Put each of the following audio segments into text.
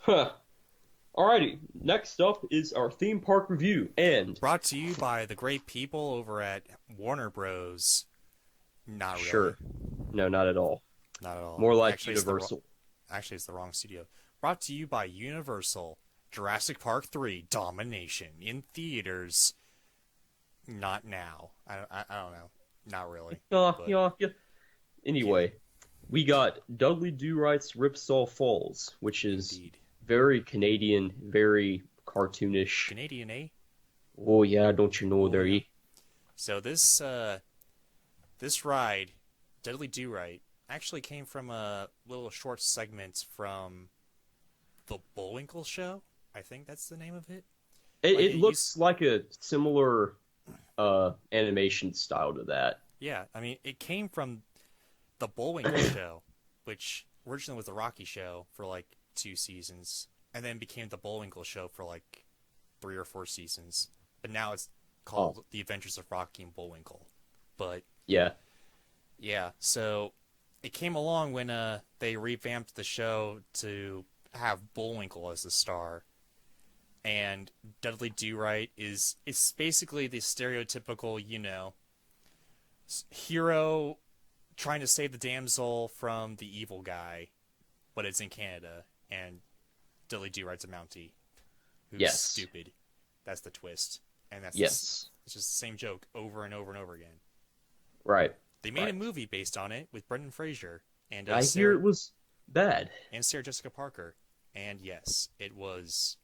Huh. Alrighty, next up is our theme park review, and Brought to you by the great people over at Warner Bros. Not really. sure, no, not at all. Not at all. More like Actually, Universal. it's the wrong studio. Brought to you by Universal. Jurassic Park 3 Domination in theaters. Not now. I don't know. Not really. But Yeah, yeah. yeah, Anyway, we got Dudley Do Right's Ripsaw Falls, which is indeed. very Canadian, very cartoonish. Canadian, eh? Oh yeah, don't you know Oh there? yeah. So this ride, Dudley Do Right, actually came from a little short segment from the Bullwinkle Show. I think that's the name of it. It, Like it it used, looks like a similar animation style to that. yeah. I mean, it came from the Bullwinkle Show, which originally was the Rocky Show for like 2 seasons, and then became the Bullwinkle Show for like 3 or 4 seasons. But now it's Oh, called The Adventures of Rocky and Bullwinkle. But yeah. yeah, so it came along when they revamped the show to have Bullwinkle as the star, and Dudley Do Right is it's basically the stereotypical, hero trying to save the damsel from the evil guy, but it's in Canada, and Dudley Do Right's a Mountie who's Yes. stupid. That's the twist, and Yes. it's just the same joke over and over and over again. Right. They made a Right. movie based on it with Brendan Fraser and I hear it was bad. Sarah Jessica Parker, and yes, it was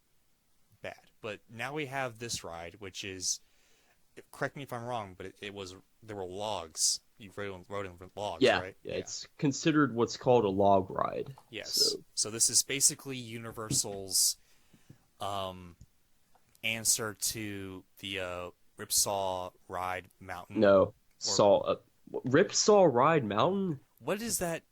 bad. But now we have this ride, which is, correct me if I'm wrong, but it was there were logs. You rode in logs, Yeah. right? Yeah. Yeah. It's considered what's called a log ride. Yes. So So this is basically Universal's um, answer to the Ripsaw Ride Mountain. no, Or saw Ripsaw Ride Mountain. what is that?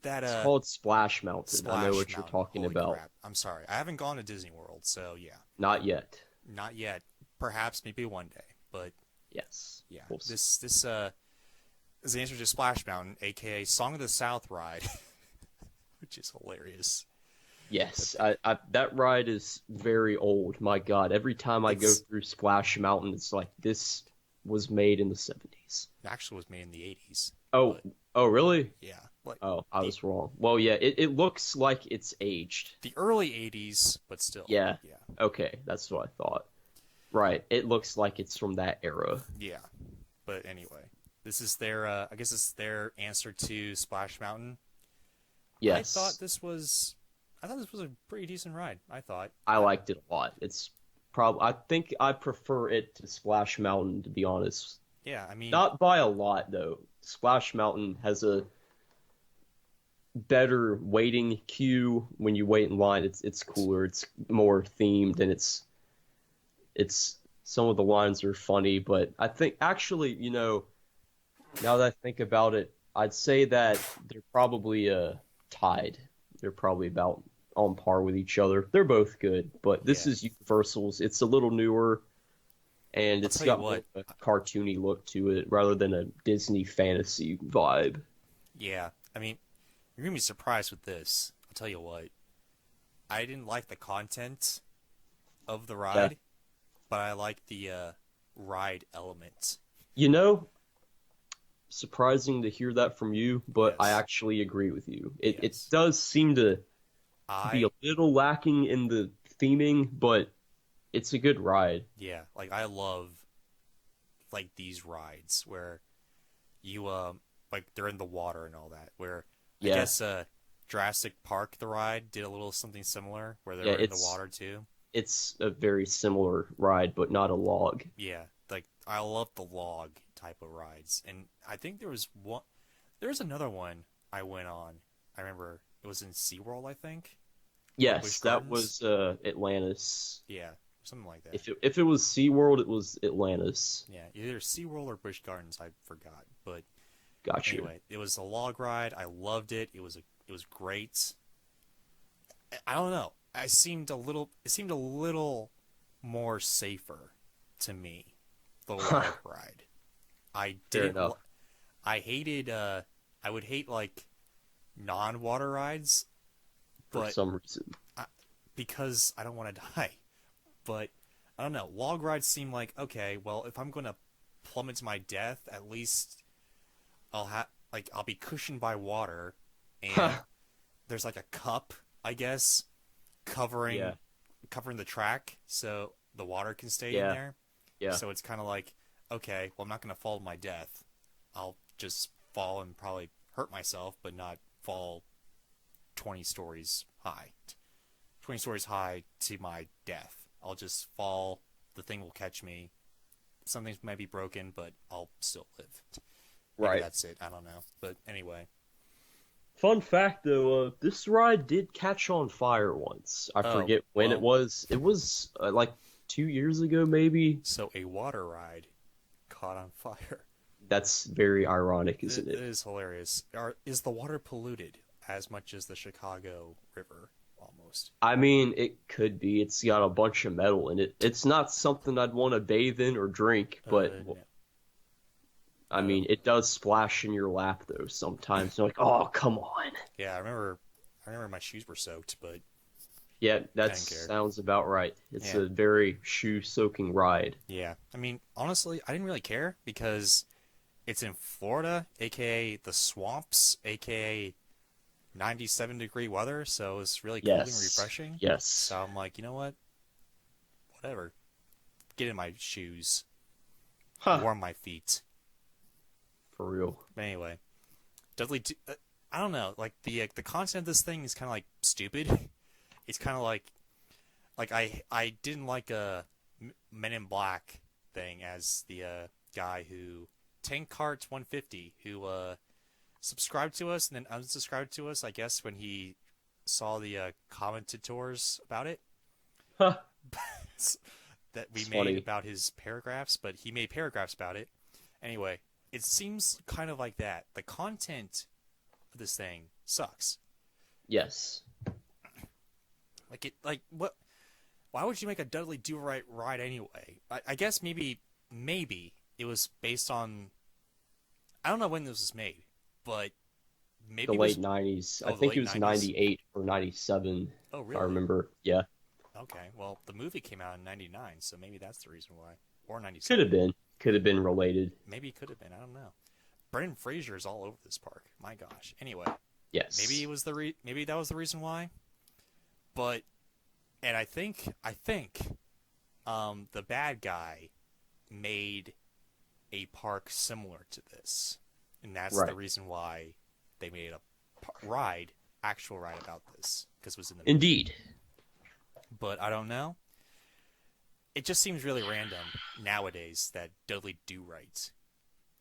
That It's called Splash Mountain. I know Splash what you're Mountain. talking Holy about. crap! I'm sorry. I haven't gone to Disney World, so yeah, Not yet. not yet. Perhaps maybe one day, but Yes. yeah, We'll see. this is the answer to Splash Mountain, aka Song of the South ride, which is hilarious. Yes, that ride is very old. My God, every time I go It's through Splash Mountain, it's like this was made in the 70s. it actually was made in the 80s, Oh, but oh, really? yeah, like Oh, I the was wrong. Well, yeah, it looks like it's aged. the early 80s, but still, Yeah, yeah, okay, that's what I thought. Right, it looks like it's from that era. yeah. But anyway, this is their I guess it's their answer to Splash Mountain. I thought Yes, this was I thought this was a pretty decent ride. I thought I liked it a lot. I think I prefer it to Splash Mountain, to be honest. yeah, I mean, Not by a lot, though. Splash Mountain has a better waiting queue when you wait in line. It's cooler. It's more themed, and it's some of the lines are funny. But I think actually, now that I think about it, I'd say that they're probably tied. They're probably about on par with each other. They're both good, but this yeah. is Universal's. It's a little newer, and I'll it's tell you got more what. of a cartoony look to it rather than a Disney fantasy vibe. Yeah, I mean, you're gonna be surprised with this. I'll tell you what. I didn't like the content of the Yeah. ride, but I like the ride element. You know, surprising to hear that from you, but I Yes, actually agree with you. It yes. does seem to be a I little lacking in the theming, but it's a good ride. yeah, like I love like these rides where you like they're in the water and all that. Where I Yeah. guess Jurassic Park the ride did a little something similar where they Yeah, were in the water too. it's a very similar ride, but not a log. Yeah, like I love the log type of rides, and I think there was another one I went on. I remember it was in SeaWorld, I think, or Busch Yes, that Gardens. was Atlantis. Yeah, something like that. If it was SeaWorld, it was Atlantis. Yeah, either SeaWorld or Busch Gardens, I forgot. But Got you. anyway, it was a log ride. I loved it. It was great. I don't know. It seemed a little more safer to me, the log ride. I Fair didn't. enough. I hated. I would hate like non-water rides, For but some reason. I, because I don't want to die. But I don't know. Log rides seem like okay. Well, if I'm going to plummet to my death, at least I'll be cushioned by water, and there's like a cup, I guess, covering Yeah, covering the track, so the water can stay in yeah, there. yeah. So it's kind of like okay, well, I'm not going to fall to my death. I'll just fall and probably hurt myself, but not fall 20 stories high. 20 stories high to my death. I'll just fall. The thing will catch me. Something might be broken, but I'll still live. Maybe Right. that's it. I don't know. But anyway. Fun fact though, this ride did catch on fire once. I Oh, forget when it well, was. It was like 2 years ago, maybe. so a water ride caught on fire. That's very ironic, isn't It it? is hilarious. Is the water polluted as much as the Chicago River? Almost. I mean, it could be. It's got a bunch of metal in it. It's not something I'd want to bathe in or drink, but No. I mean, it does splash in your lap though sometimes. You're like, oh, come on. Yeah, I remember. I remember my shoes were soaked, but Yeah, I that didn't care. sounds about right. It's Yeah, a very shoe-soaking ride. yeah. I mean, honestly, I didn't really care because it's in Florida, aka the swamps, aka 97-degree weather, so it's really cooling and Yes, refreshing. yes, So I'm like, you know what? Whatever. Get in my shoes, huh? warm my feet. For real. But anyway, Dudley. I don't know. Like the content of this thing is kind of like stupid. It's kind of like I didn't like a Men in Black thing as the guy who Tank Carts 150 who subscribed to us and then unsubscribed to us. I guess when he saw the commentators about it Huh? that we It's made funny. about his paragraphs, but he made paragraphs about it. Anyway, it seems kind of like that. The content of this thing sucks. Yes. Like what? Why would you make a Dudley Do Right ride anyway? I guess maybe it was based on I don't know when this was made, but The maybe it was late 90s. I oh the think it late was 90s. 98 or 97, Oh if I really? remember. Yeah. Okay, well the movie came out in '99, so maybe that's the reason why, or Could have '97. been. Could have been related. Maybe it could have been. I don't know. Brendan Fraser is all over this park. My gosh. Anyway, maybe Yes. it was maybe that was the reason why. But and I think the bad guy made a park similar to this, and that's the Right. reason why they made a actual ride about this because it was in the movie. Indeed. But I don't know. It just seems really random nowadays that Dudley Do Right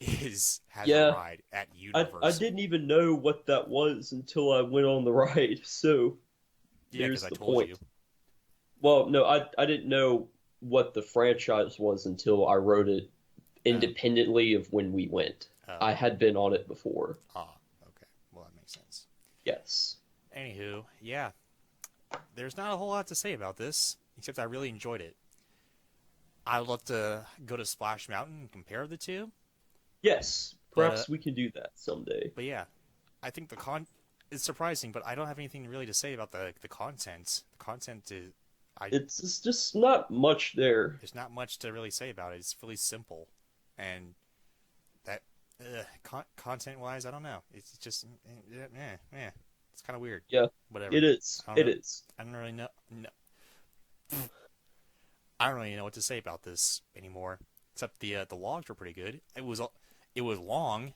has a Yeah. ride at I Universal. didn't even know what that was until I went on the ride. So Yeah, because there's I the told you. point. Well, no, I didn't know what the franchise was until I wrote it Oh, independently of when we went. oh, I had been on it before. okay. Well, that makes sense. Yes. Anywho, yeah, there's not a whole lot to say about this, except I really enjoyed it. I'd love to go to Splash Mountain and compare the two, Yes. but Perhaps we can do that someday. yeah, I think the con it's surprising, but I don't have anything really to say about the content. The content is I It's just not much there. there's not much to really say about it. It's really simple, and that content wise, I don't know. It's just it's kind of weird. Yeah, Whatever. it is. I don't It know. is. I don't really know. No, I don't really know what to say about this anymore. Except the logs were pretty good. It was long.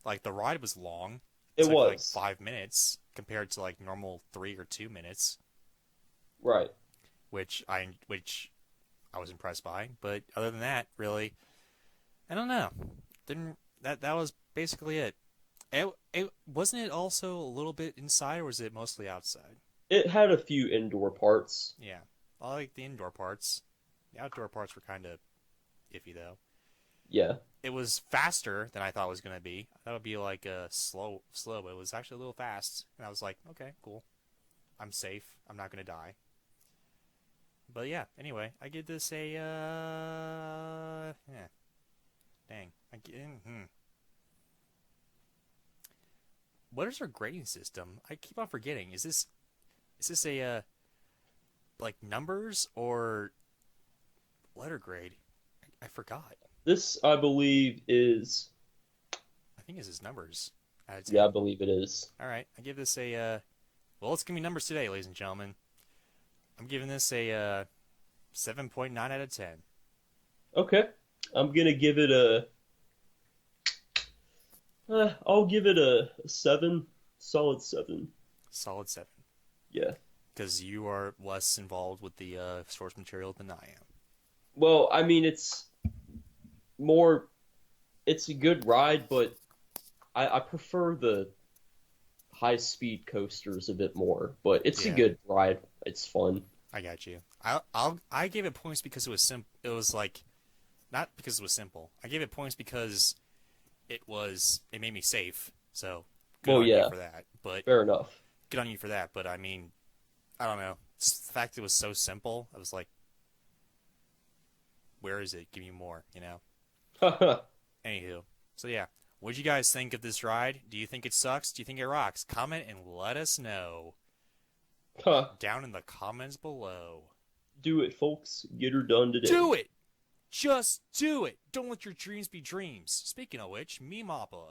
Like the ride was long. It It took like was. 5 minutes compared to like normal 3 or 2 minutes, Right. which I was impressed by. But other than that, really, I don't know. Didn't that was basically it. It wasn't it also a little bit inside or was it mostly outside? It had a few indoor parts. Yeah, I like the indoor parts. The outdoor parts were kind of iffy though. Yeah. It was faster than I thought it was gonna be. I thought it would be like a slow, but it was actually a little fast. And I was like, okay, cool. I'm safe. I'm not gonna die. But yeah. Anyway, I give this a yeah. Dang. What is our grading system? I keep on forgetting. Is this a like numbers or letter grade? I forgot. This, I believe, is. I think it's his numbers out of Yeah, I 10. believe it is. All right, I give this a. Well, let's give me numbers today, ladies and gentlemen. I'm giving this a 7.9 out of 10. Okay. I'm gonna give it a. I'll give it a 7. Solid 7. Solid 7. Yeah. Because you are less involved with the source material than I am. Well, I mean, it's more. It's a good ride, but I prefer the high speed coasters a bit more. But it's a Yeah, good ride. It's fun. I got you. I gave it points because it was It was like not because it was simple. I gave it points because it made me safe. So good Well, on you yeah, for that. But fair enough. good on you for that. But I mean, I don't know. The fact it was so simple, I was like, where is it? Give me more. Anywho, so yeah, what'd you guys think of this ride? Do you think it sucks? Do you think it rocks? Comment and let us know down in the comments below. Do it, folks. Get her done today. Do it! Just do it! Don't let your dreams be dreams. Speaking of which, Memopolis.